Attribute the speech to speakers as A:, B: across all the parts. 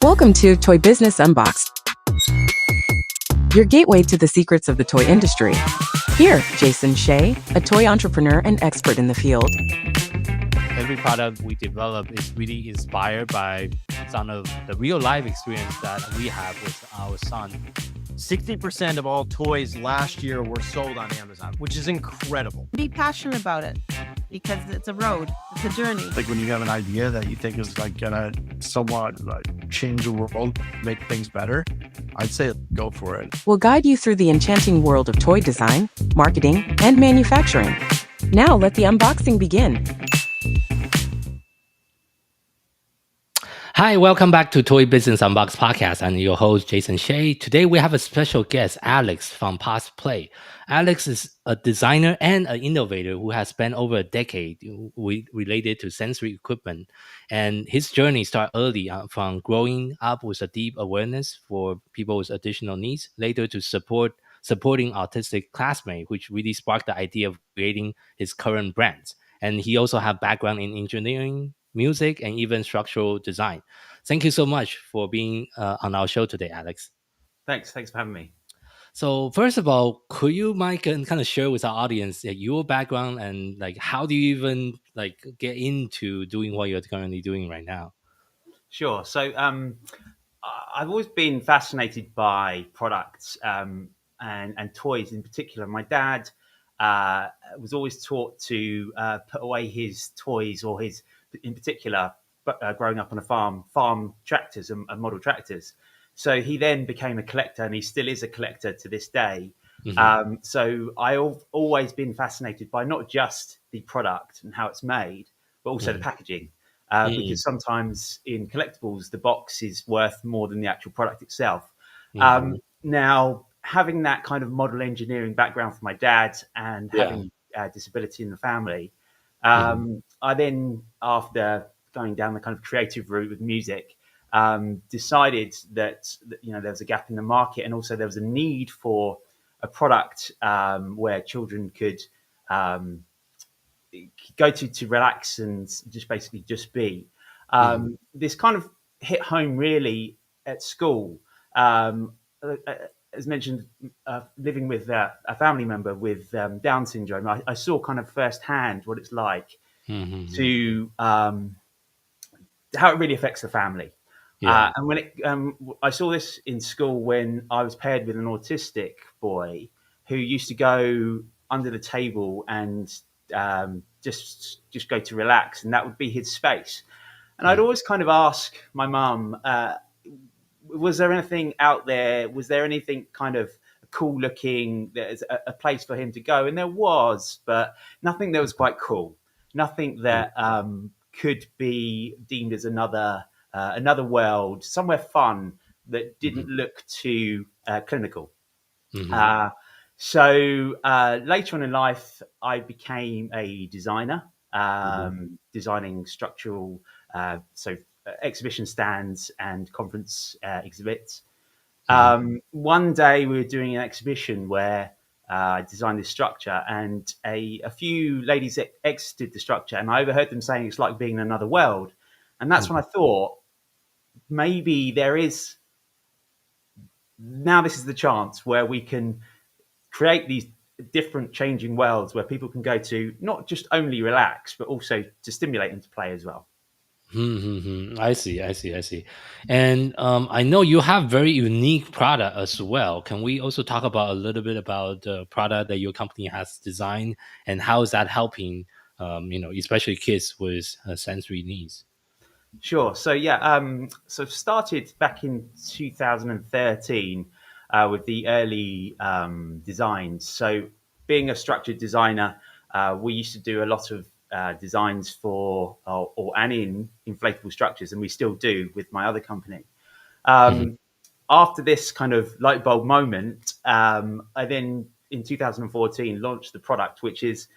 A: Welcome to Toy Business Unboxed, your gateway to the secrets of the toy industry. Here, Jason Shea, a toy entrepreneur and expert in the field.
B: Every product we develop is really inspired by some of the real life experience that we have with our son.
C: 60% of all toys last year were sold on Amazon, which is incredible.
D: Be passionate about it because it's a road, it's a journey.
E: Like when you have an idea that you think is like gonna somewhat like change the world, make things better, I'd say go for it.
A: We'll guide you through the enchanting world of toy design, marketing, and manufacturing. Now let the unboxing begin.
B: Hi, welcome back to Toy Business Unboxed podcast. I'm your host, Jason Shea. Today we have a special guest, Alex from PODS Play. Alex is a designer and an innovator who has spent over a decade related to sensory equipment. And his journey started early from growing up with a deep awareness for people with additional needs, later to supporting autistic classmates, which really sparked the idea of creating his current brand. And he also have background in engineering, music, and even structural design. Thank you so much for being on our show today, Alex.
F: Thanks for having me.
B: So first of all, could you, Mike, kind of share with our audience your background and like how do you even like get into doing what you're currently doing right now?
F: Sure. So I've always been fascinated by products and toys in particular. My dad was always taught to put away his toys or his, in particular, growing up on a farm tractors and model tractors. So he then became a collector, and he still is a collector to this day. Mm-hmm. So I've always been fascinated by not just the product and how it's made, but also the packaging. Because sometimes in collectibles, the box is worth more than the actual product itself. Now, having that kind of model engineering background from my dad and having disability in the family, I then, after going down the kind of creative route with music, decided that there was a gap in the market, and also there was a need for a product where children could go to relax and just be. This kind of hit home really at school. As mentioned, living with a family member with Down syndrome, I saw kind of firsthand what it's like to how it really affects the family. And when I saw this in school when I was paired with an autistic boy who used to go under the table and just go to relax, and that would be his space. And I'd always kind of ask my mum, was there anything out there? Was there anything kind of cool looking? There's a place for him to go, and there was, but nothing that was quite cool. Nothing that could be deemed as another world, somewhere fun that didn't look too clinical. So later on in life, I became a designer, designing structural, exhibition stands and conference exhibits. One day we were doing an exhibition where I designed this structure, and a few ladies exited the structure, and I overheard them saying it's like being in another world. And that's when I thought, maybe this is the chance where we can create these different changing worlds where people can go to not just only relax, but also to stimulate and to play as well.
B: I see. And I know you have very unique product as well. Can we also talk about a little bit about the product that your company has designed and how is that helping, especially kids with sensory needs?
F: Sure. So so started back in 2013 with the early designs. So being a structured designer, we used to do a lot of designs for and in inflatable structures, and we still do with my other company. After this kind of light bulb moment, I then in 2014 launched the product, which is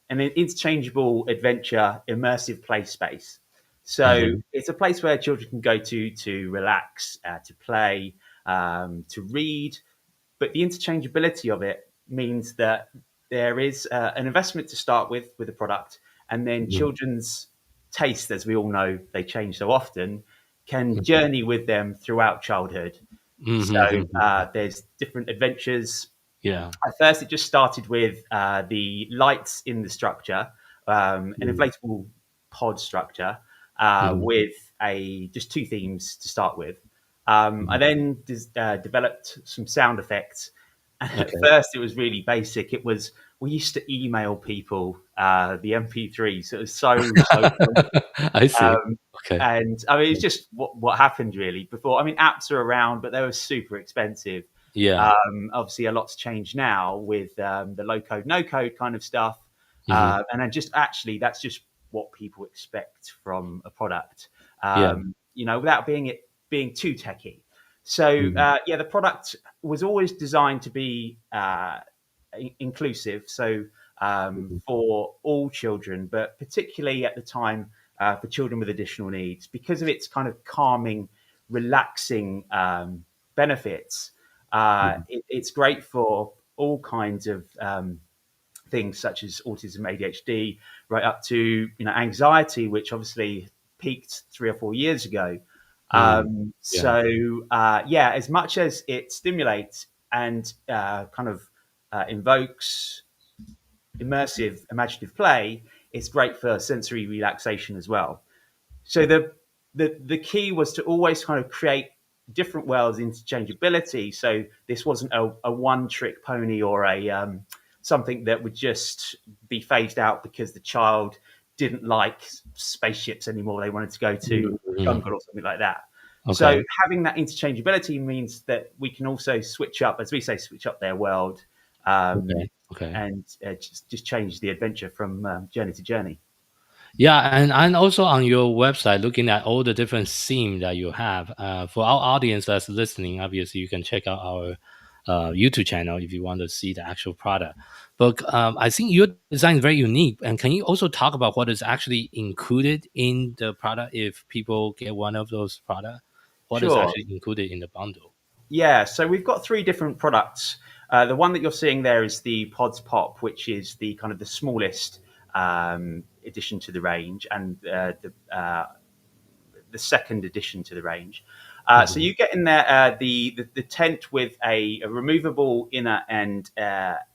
F: an interchangeable adventure immersive play space. So it's a place where children can go to relax, to play, to read. But the interchangeability of it means that there is an investment to start with the product, and then children's taste, as we all know, they change so often. can journey with them throughout childhood. So there's different adventures.
B: Yeah.
F: At first, it just started with the lights in the structure, an inflatable pod structure with just 2 themes to start with. I then developed some sound effects. And at first, it was really basic. We used to email people the MP3, so it was so.
B: I see. Okay.
F: And I mean, it's just what happened really before. I mean, apps are around, but they were super expensive.
B: Yeah.
F: Obviously, a lot's changed now with the low code, no code kind of stuff.
B: Mm-hmm.
F: And then that's just what people expect from a product, without being too techy. So the product was always designed to be inclusive. So for all children, but particularly at the time for children with additional needs, because of its kind of calming, relaxing benefits. It's great for all kinds of things such as autism, ADHD, right up to anxiety, which obviously peaked 3 or 4 years ago. As much as it stimulates and kind of invokes immersive, imaginative play, it's great for sensory relaxation as well. So the key was to always kind of create different worlds, interchangeability. So this wasn't a one-trick pony or a something that would just be phased out because the child didn't like spaceships anymore. They wanted to go to jungle or something like that. Okay. So having that interchangeability means that we can also switch up, as we say, switch up their world and just change the adventure from journey to journey.
B: Yeah, and also on your website, looking at all the different themes that you have. For our audience that's listening, obviously you can check out our YouTube channel if you want to see the actual product. But I think your design is very unique. And can you also talk about what is actually included in the product if people get one of those products? What is actually included in the bundle?
F: Yeah, so we've got 3 different products. The one that you're seeing there is the PODS Pop, which is the kind of the smallest addition to the range, and the second addition to the range. So you get in there the tent with a removable inner and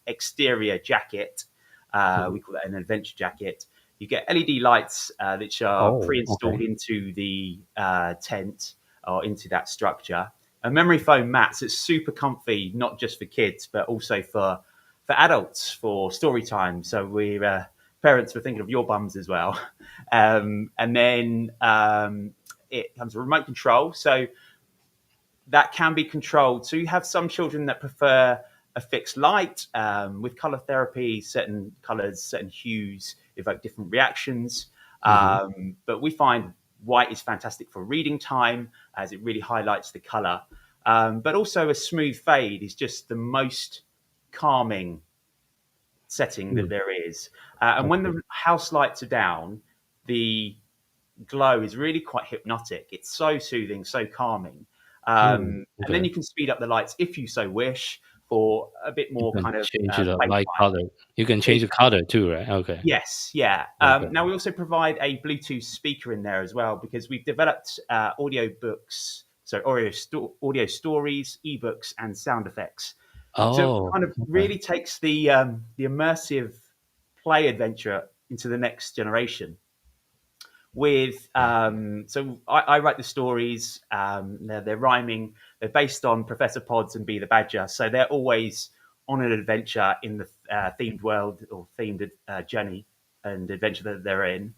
F: exterior jacket. We call that an adventure jacket. You get LED lights which are pre-installed into the tent or into that structure. A memory foam mats. It's super comfy, not just for kids, but also for adults, for story time. So parents were thinking of your bums as well. And then it comes with remote control. So that can be controlled. So you have some children that prefer a fixed light with color therapy, certain colors, certain hues evoke different reactions. But we find white is fantastic for reading time as it really highlights the color. But also a smooth fade is just the most calming setting that there is. And when the house lights are down, the glow is really quite hypnotic. It's so soothing, so calming. And then you can speed up the lights if you so wish for a bit more kind of
B: change the light color. You can change the color too, right? Okay.
F: Yes, yeah. Now we also provide a Bluetooth speaker in there as well because we've developed audio stories, ebooks, and sound effects. So it kind of really takes the immersive play adventure into the next generation. With so I write the stories. They're rhyming. They're based on Professor Pods and Bee the Badger, so they're always on an adventure in the themed world or themed journey and adventure that they're in.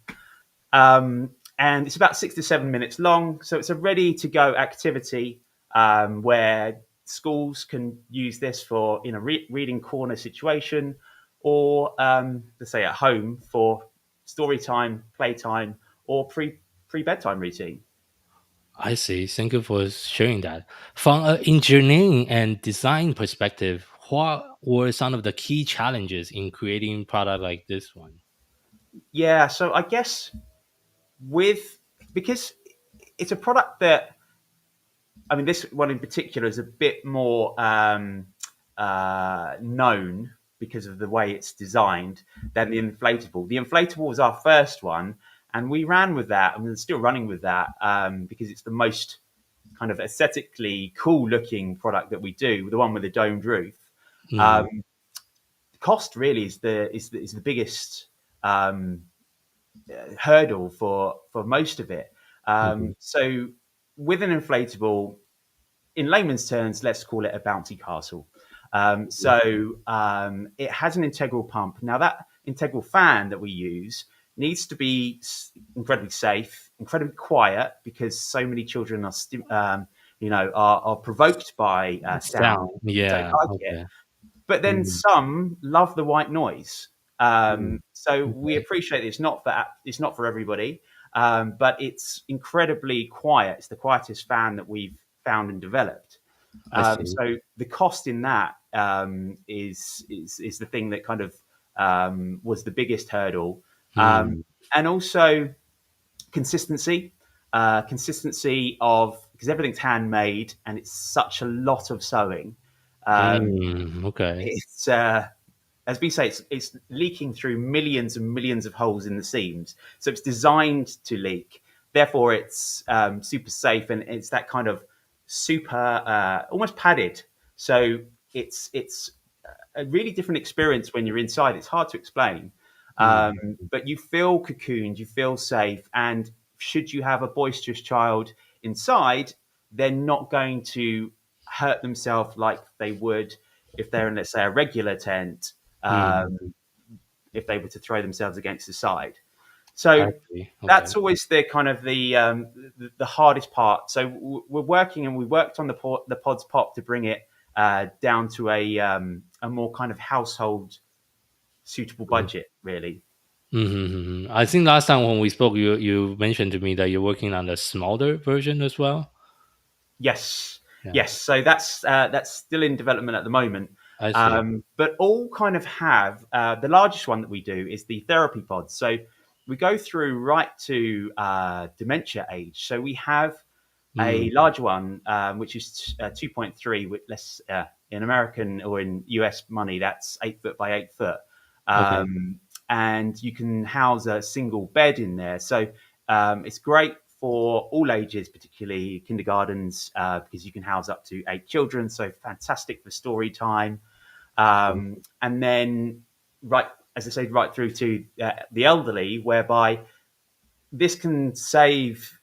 F: And it's about 6 to 7 minutes long, so it's a ready-to-go activity where schools can use this for in a reading corner situation, or let's say at home for story time, playtime, or pre-bedtime routine.
B: I see. Thank you for sharing that. From an engineering and design perspective, what were some of the key challenges in creating a product like this one?
F: Yeah, so I guess because it's a product that, I mean, this one in particular is a bit more known because of the way it's designed than the inflatable. The inflatable was our first one, And we ran with that, and we're still running with that because it's the most kind of aesthetically cool looking product that we do, the one with the domed roof. Cost really is the biggest hurdle for most of it. So with an inflatable, in layman's terms, let's call it a bouncy castle. It has an integral pump. Now that integral fan that we use needs to be incredibly safe, incredibly quiet, because so many children are provoked by sound, don't
B: Yeah.
F: like it.
B: Okay.
F: But then some love the white noise. So we
B: Okay.
F: appreciate it's not for everybody, but it's incredibly quiet. It's the quietest fan that we've found and developed.
B: I see.
F: So the cost in that is the thing that kind of was the biggest hurdle, and also consistency. Consistency of, because everything's handmade and it's such a lot of sewing.
B: Okay.
F: It's as we say, it's leaking through millions and millions of holes in the seams. So it's designed to leak. Therefore, it's super safe, and it's that kind of super almost padded. So it's a really different experience when you're inside. It's hard to explain, but you feel cocooned, you feel safe, and should you have a boisterous child inside, they're not going to hurt themselves like they would if they're in, let's say, a regular tent, if they were to throw themselves against the side. So
B: I see. Okay.
F: that's always the kind of the hardest part. So we're working, and we worked on the PODS Pop to bring it down to a more kind of household suitable budget, really.
B: I think last time when we spoke, you mentioned to me that you're working on the smaller version as well.
F: Yes,
B: Yeah.
F: yes. So that's still in development at the moment.
B: I see.
F: But all kind of have the largest one that we do is the therapy pods. So we go through right to dementia age. So we have a large one, which is 2.3, with less in American or in US money, that's 8 foot by 8 foot.
B: Okay.
F: And you can house a single bed in there. So it's great for all ages, particularly kindergartens, because you can house up to 8 children. So fantastic for story time. And then, right, as I said, right through to the elderly, whereby this can save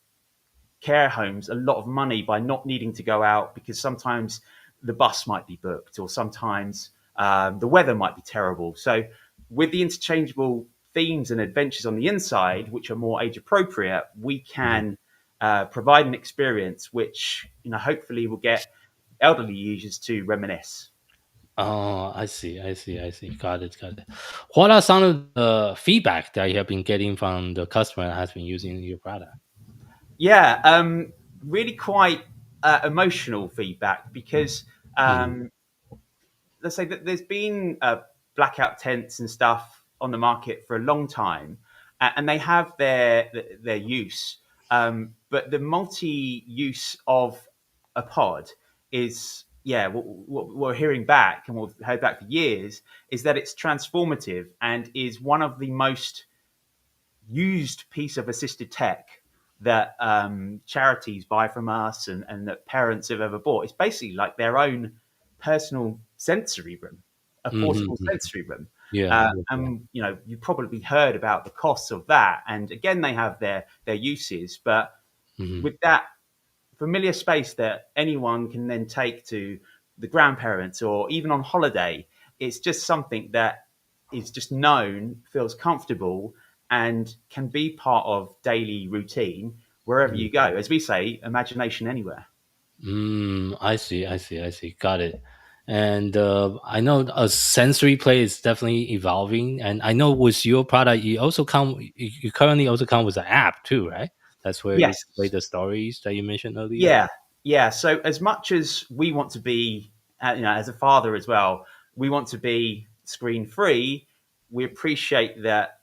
F: care homes a lot of money by not needing to go out, because sometimes the bus might be booked, or sometimes the weather might be terrible. So with the interchangeable themes and adventures on the inside, which are more age appropriate, we can provide an experience which, hopefully will get elderly users to reminisce.
B: Oh, I see. Got it. What are some of the feedback that you have been getting from the customer that has been using your product?
F: Yeah, really quite emotional feedback, because let's say that there's been blackout tents and stuff on the market for a long time, and they have their use, but the multi-use of a pod is, what we're hearing back, and what we've heard back for years, is that it's transformative and is one of the most used piece of assisted tech that charities buy from us, and that parents have ever bought. It's basically like their own personal sensory room, a portable sensory room.
B: Yeah.
F: And you probably heard about the costs of that. And again, they have their uses, but with that familiar space that anyone can then take to the grandparents or even on holiday, it's just something that is just known, feels comfortable, and can be part of daily routine wherever you go. As we say, imagination anywhere.
B: I see. Got it. And I know a sensory play is definitely evolving. And I know with your product, you currently also come with an app too, right? That's where you
F: Yes.
B: play the stories that you mentioned earlier.
F: Yeah. So as much as we want to be, as a father as well, we want to be screen free. We appreciate that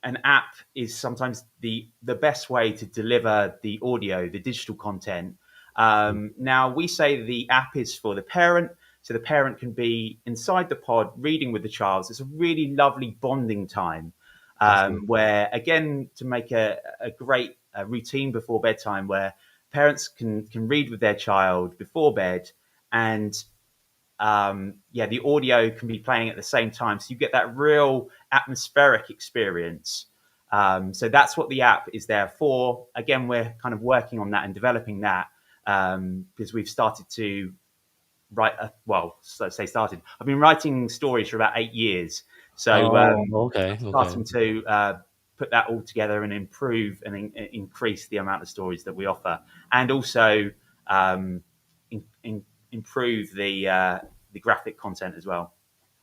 F: an app is sometimes the best way to deliver the audio, the digital content. Now, we say the app is for the parent, so the parent can be inside the pod reading with the child. So it's a really lovely bonding time. where, again, to make a great routine before bedtime where parents can read with their child before bed, and the audio can be playing at the same time, so you get that real atmospheric experience. So that's what the app is there for. Again, we're kind of working on that and developing that, because we've started to write. Started. I've been writing stories for about 8 years, so
B: Okay.
F: starting to put that all together and improve and increase the amount of stories that we offer, and also improve the graphic content as well.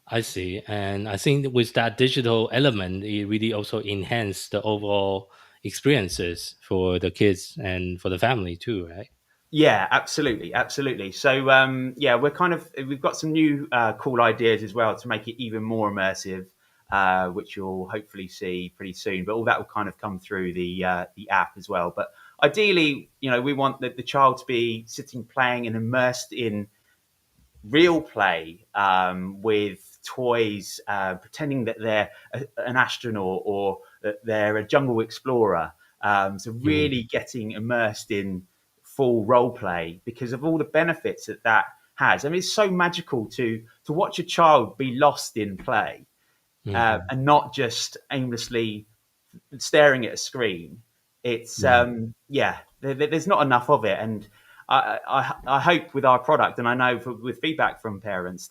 B: I see. And I think with that digital element, it really also enhanced the overall experiences for the kids and for the family too, right?
F: Yeah, absolutely. So we've got some new cool ideas as well to make it even more immersive, which you'll hopefully see pretty soon. But all that will kind of come through the app as well. But ideally, we want the child to be sitting, playing, and immersed in real play, with toys, pretending that they're an astronaut or that they're a jungle explorer. So really getting immersed in full role play because of all the benefits that has. I mean, it's so magical to watch a child be lost in play, and not just aimlessly staring at a screen. It's there's not enough of it, and I hope with our product, and I know with feedback from parents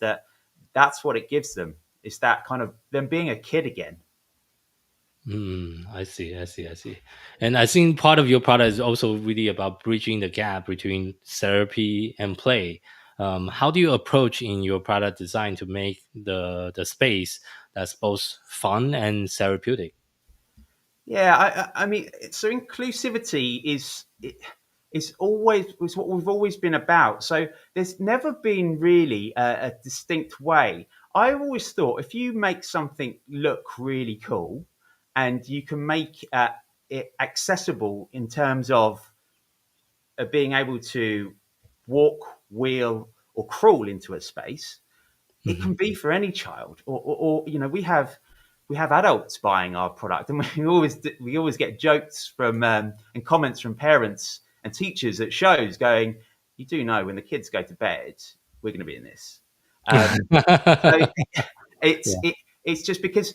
F: that's what it gives them. It's that kind of them being a kid again.
B: I see. And I think part of your product is also really about bridging the gap between therapy and play. How do you approach in your product design to make the space that's both fun and therapeutic?
F: Yeah, I mean, so inclusivity is what we've always been about. So there's never been really a distinct way. I always thought if you make something look really cool, and you can make it accessible in terms of being able to walk, wheel, or crawl into a space, it can be for any child. Or we have adults buying our product, and we always get jokes from and comments from parents and teachers at shows going, "You do know when the kids go to bed, we're going to be in this." So it's just because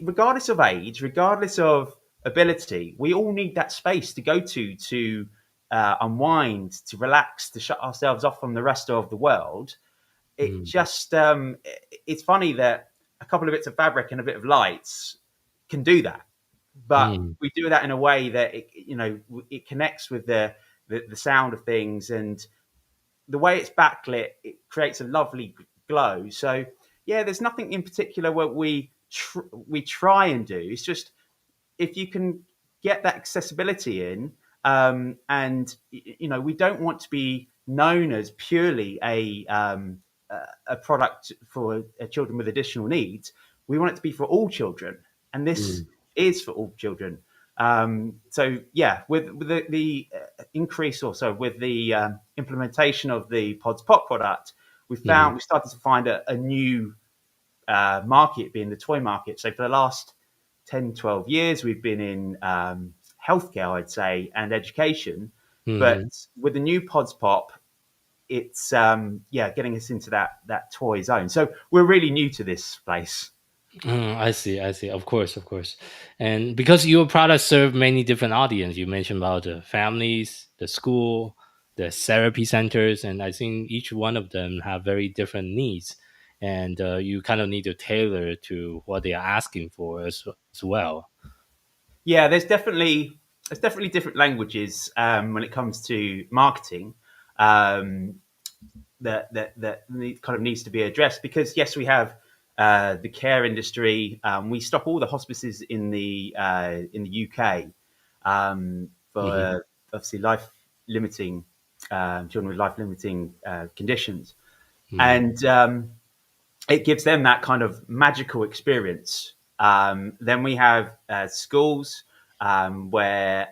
F: regardless of age, regardless of ability, we all need that space to go to unwind, to relax, to shut ourselves off from the rest of the world. It just it's funny that a couple of bits of fabric and a bit of lights can do that, but we do that in a way that it connects with the sound of things, and the way it's backlit, it creates a lovely glow. So yeah, there's nothing in particular what we try and do. It's just if you can get that accessibility in, and we don't want to be known as purely a product for children with additional needs. We want it to be for all children, and this is for all children. So yeah, with the increase also with the implementation of the PODS Pop product, we started to find a new market, being the toy market. So for the last 10, 12 years, we've been in healthcare, I'd say, and education. But with the new PODS Pop, it's getting us into that toy zone. So we're really new to this place.
B: I see. Of course. And because your products serve many different audience, you mentioned about the families, the school, the therapy centers, and I think each one of them have very different needs, and you kind of need to tailor to what they are asking for as well.
F: Yeah, there's definitely different languages when it comes to marketing. That kind of needs to be addressed, because yes, we have the care industry. We stop all the hospices in the UK for obviously life limiting children with life limiting conditions, and it gives them that kind of magical experience. Then we have schools where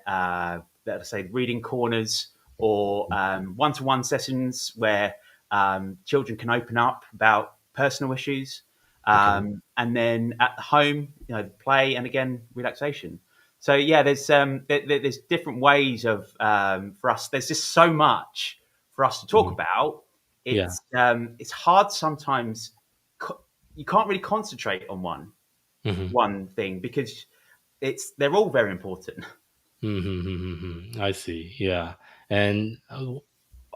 F: let's say reading corners or one-to-one sessions where children can open up about personal issues. And then at home, play and again relaxation. So yeah, there's different ways of for us. There's just so much for us to talk about.
B: Yeah.
F: It's hard sometimes. You can't really concentrate on one thing because they're all very important.
B: I see. Yeah. And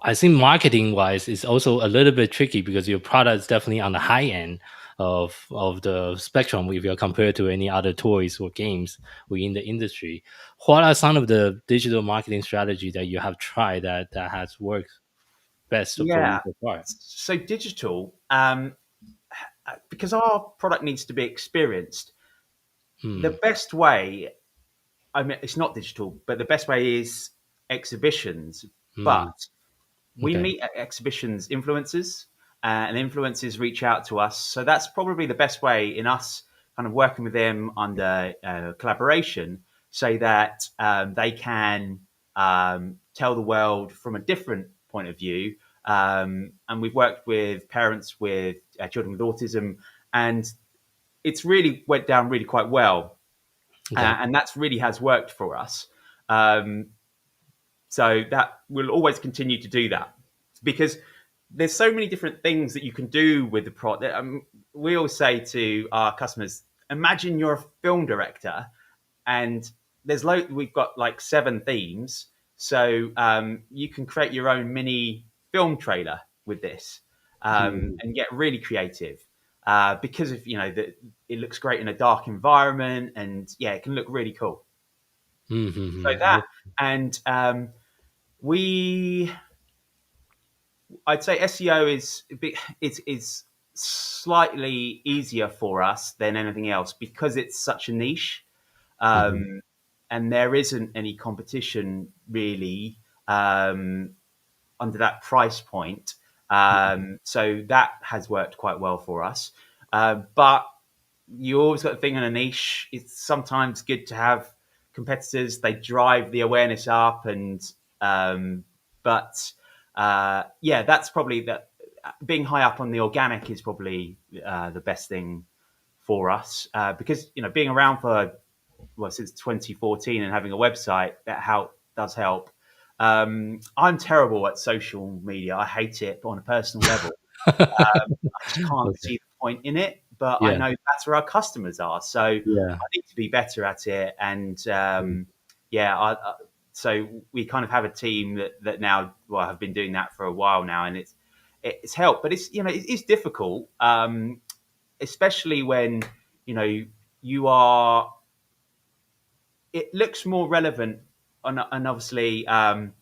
B: I think marketing wise is also a little bit tricky because your product is definitely on the high end of the spectrum if you're compared to any other toys or games within the industry. What are some of the digital marketing strategy that you have tried that has worked best for you
F: Yeah.
B: so far?
F: So digital, because our product needs to be experienced. The best way, I mean, it's not digital, but the best way is exhibitions. But we
B: Okay.
F: meet at exhibitions influencers, and influencers reach out to us. So that's probably the best way in us kind of working with them under collaboration, so that they can tell the world from a different point of view. And we've worked with parents with children with autism, and it's really went down really quite well.
B: Okay.
F: And that's really has worked for us. So that we'll always continue to do that because there's so many different things that you can do with the product. We always say to our customers, imagine you're a film director and we've got like 7 themes. So you can create your own mini film trailer with this and get really creative because of, it looks great in a dark environment and yeah, it can look really cool. So that, and I'd say SEO is slightly easier for us than anything else because it's such a niche, and there isn't any competition really under that price point. So that has worked quite well for us. But you always got to think in a niche. It's sometimes good to have competitors. They drive the awareness up, and yeah, that's probably that. Being high up on the organic is probably the best thing for us because being around for since 2014 and having a website that does help. I'm terrible at social media. I hate it on a personal level. I just can't see the point in it, but I
B: Yeah.
F: know that's where our customers are. So I
B: Yeah.
F: need to be better at it. And so we kind of have a team that now have been doing that for a while now, and it's helped. But it's it's difficult, especially when you are. It looks more relevant and obviously more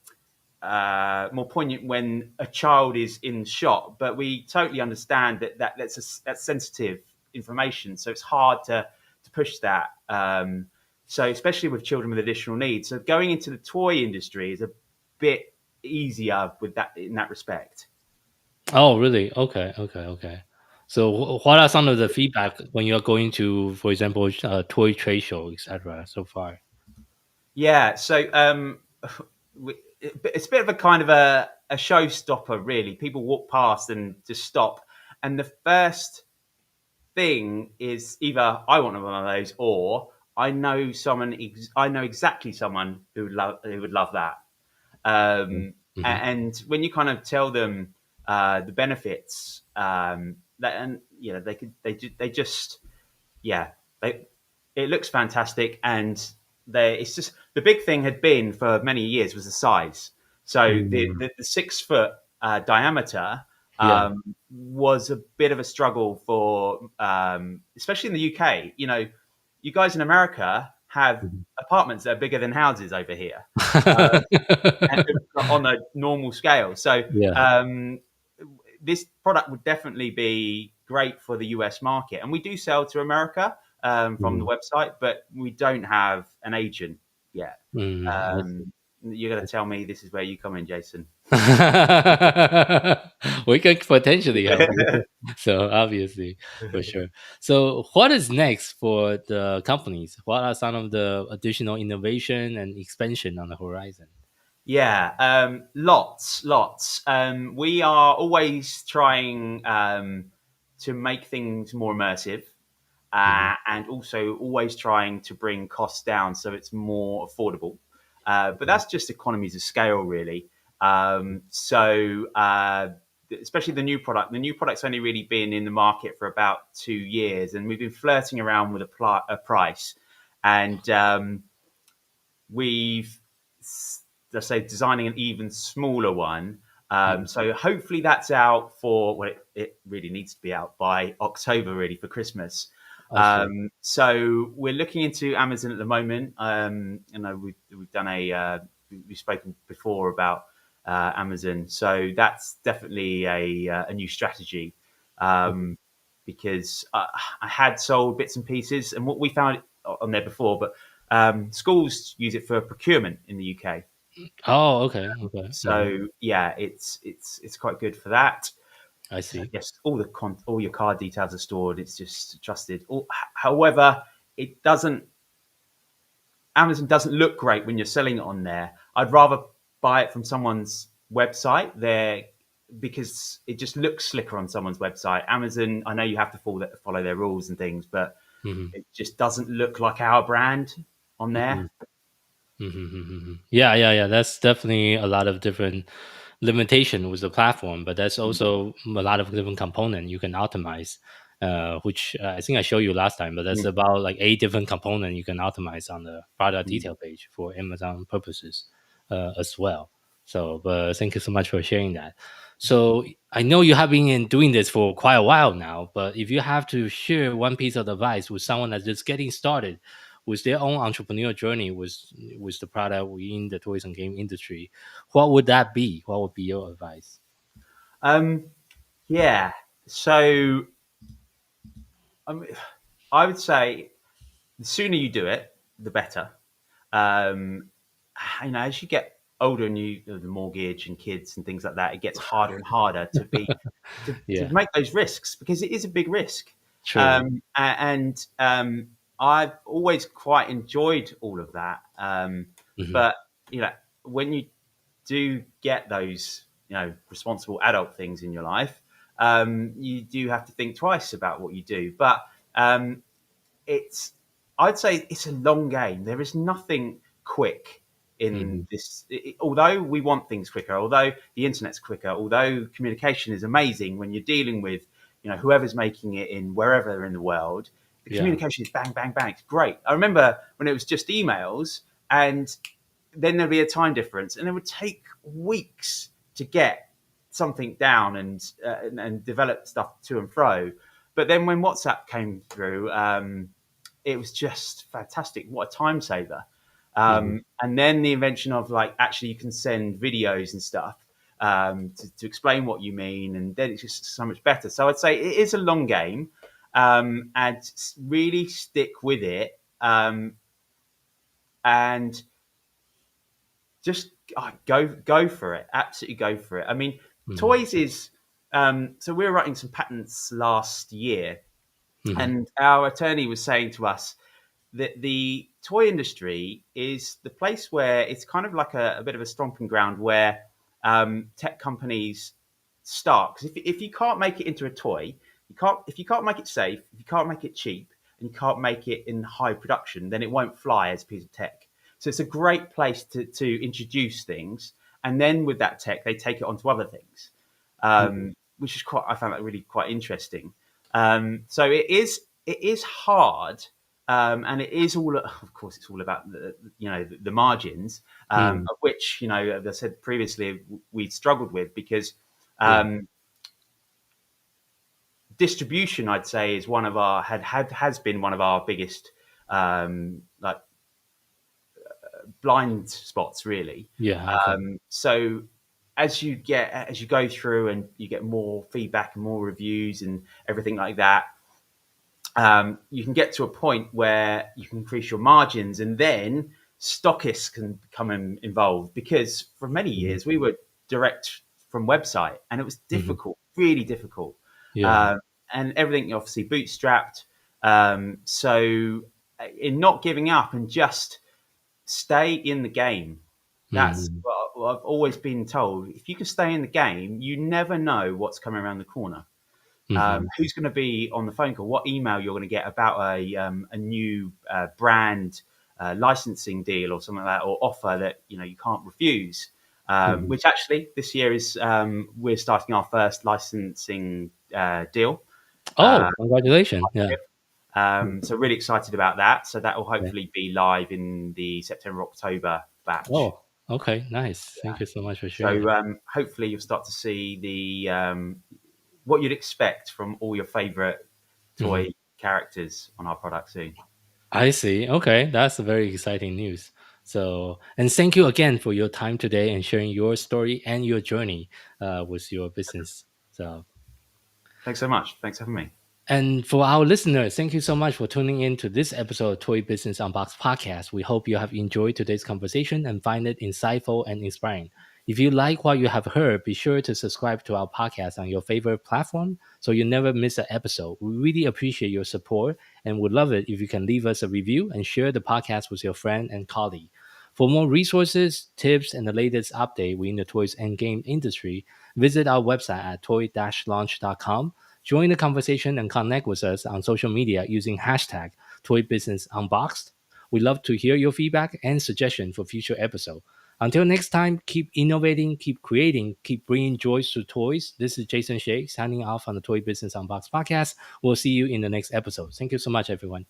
F: poignant when a child is in shot, but we totally understand that's sensitive information, so it's hard to push that. So especially with children with additional needs, so going into the toy industry is a bit easier with that in that respect.
B: Oh, really? Okay. So, what are some of the feedback when you're going to, for example, toy trade show, etc. So far?
F: Yeah, so it's a bit of a kind of a showstopper, really. People walk past and just stop, and the first thing is either I want one of those, or I know I know exactly someone who would love that. And when you kind of tell them the benefits, they just yeah, it looks fantastic, and it's just the big thing had been for many years was the size. So the 6 foot diameter
B: Yeah.
F: was a bit of a struggle for, especially in the UK. You guys in America have apartments that are bigger than houses over here, and on a normal scale. So
B: Yeah.
F: this product would definitely be great for the US market, and we do sell to America from the website, but we don't have an agent yet. You're going to tell me this is where you come in, Jason.
B: We can potentially help you. So obviously, for sure. So what is next for the companies? What are some of the additional innovation and expansion on the horizon?
F: Yeah, lots. We are always trying to make things more immersive, and also always trying to bring costs down so it's more affordable. But that's just economies of scale, really. Especially the new product. The new product's only really been in the market for about 2 years, and we've been flirting around with a price. And we've, let's say, designing an even smaller one. So hopefully that's out for, well, it really needs to be out by October, really, for Christmas. So we're looking into Amazon at the moment. We've done we've spoken before about Amazon, so that's definitely a new strategy, because I had sold bits and pieces, and what we found on there before, but schools use it for procurement in the UK.
B: Oh, okay. Okay.
F: So yeah, it's quite good for that.
B: I see.
F: Yes, all your card details are stored. It's just trusted. However, Amazon doesn't look great when you're selling it on there. I'd rather buy it from someone's website there, because it just looks slicker on someone's website. Amazon, I know you have to follow their rules and things, but it just doesn't look like our brand on there.
B: Yeah. That's definitely a lot of different limitation with the platform, but that's also a lot of different component you can optimize, which I think I showed you last time. But that's about like 8 different component you can optimize on the product detail page for Amazon purposes as well. So, but thank you so much for sharing that. So I know you have been doing this for quite a while now, but if you have to share one piece of advice with someone that's just getting started with their own entrepreneurial journey with the product within the toys and game industry, what would that be? What would be your advice?
F: Yeah. So I would say the sooner you do it, the better. As you get older and the mortgage and kids and things like that, it gets harder and harder to make those risks, because it is a big risk.
B: True.
F: I've always quite enjoyed all of that. But when you do get those responsible adult things in your life, you do have to think twice about what you do. But I'd say it's a long game. There is nothing quick in this. Although we want things quicker, although the internet's quicker, although communication is amazing when you're dealing with whoever's making it in wherever in the world, the communication is bang, bang, bang. It's great. I remember when it was just emails, and then there'd be a time difference, and it would take weeks to get something down and develop stuff to and fro. But then when WhatsApp came through, it was just fantastic. What a time saver. And then the invention of actually you can send videos and stuff to explain what you mean, and then it's just so much better. So I'd say it is a long game, and really stick with it, and just go for it. Absolutely go for it. I mean, toys is so we were writing some patents last year, and our attorney was saying to us that the toy industry is the place where it's kind of like a bit of a stomping ground where tech companies start. Because if you can't make it into a toy, if you can't make it safe, if you can't make it cheap, and you can't make it in high production, then it won't fly as a piece of tech. So it's a great place to introduce things, and then with that tech, they take it onto other things, which is I found that really quite interesting. So it is hard, and it is all. Of course, it's all about the margins, of which as I said previously, we struggled with, because distribution, I'd say, is has been one of our biggest blind spots, really. So as you go through and you get more feedback and more reviews and everything like that, you can get to a point where you can increase your margins, and then stockists can become involved, because for many years we were direct from website, and it was difficult, really difficult. And everything obviously bootstrapped. So in not giving up and just stay in the game. That's what I've always been told. If you can stay in the game, you never know what's coming around the corner. who's going to be on the phone call, what email you're going to get about a new brand licensing deal or something like that, or offer that you can't refuse. Which actually this year is we're starting our first licensing deal.
B: Oh, congratulations! Yeah.
F: So really excited about that. So that will hopefully be live in the September-October batch.
B: Oh, okay, nice. Thank you so much for sharing.
F: So hopefully you'll start to see the what you'd expect from all your favorite toy characters on our product soon.
B: I see. Okay, that's a very exciting news. So, and thank you again for your time today and sharing your story and your journey with your business. So,
F: Thanks so much. Thanks for having me.
B: and for our listeners, thank you so much for tuning in to this episode of Toy Business Unboxed podcast. We hope you have enjoyed today's conversation and find it insightful and inspiring. If you like what you have heard, be sure to subscribe to our podcast on your favorite platform so you never miss an episode. We really appreciate your support and would love it if you can leave us a review and share the podcast with your friend and colleague. For more resources, tips, and the latest update within the toys and game industry, visit our website at toy-launch.com. Join the conversation and connect with us on social media using hashtag ToyBusinessUnboxed. We love to hear your feedback and suggestions for future episodes. Until next time, keep innovating, keep creating, keep bringing joy to toys. This is Jason Shea signing off on the Toy Business Unboxed podcast. We'll see you in the next episode. Thank you so much, everyone.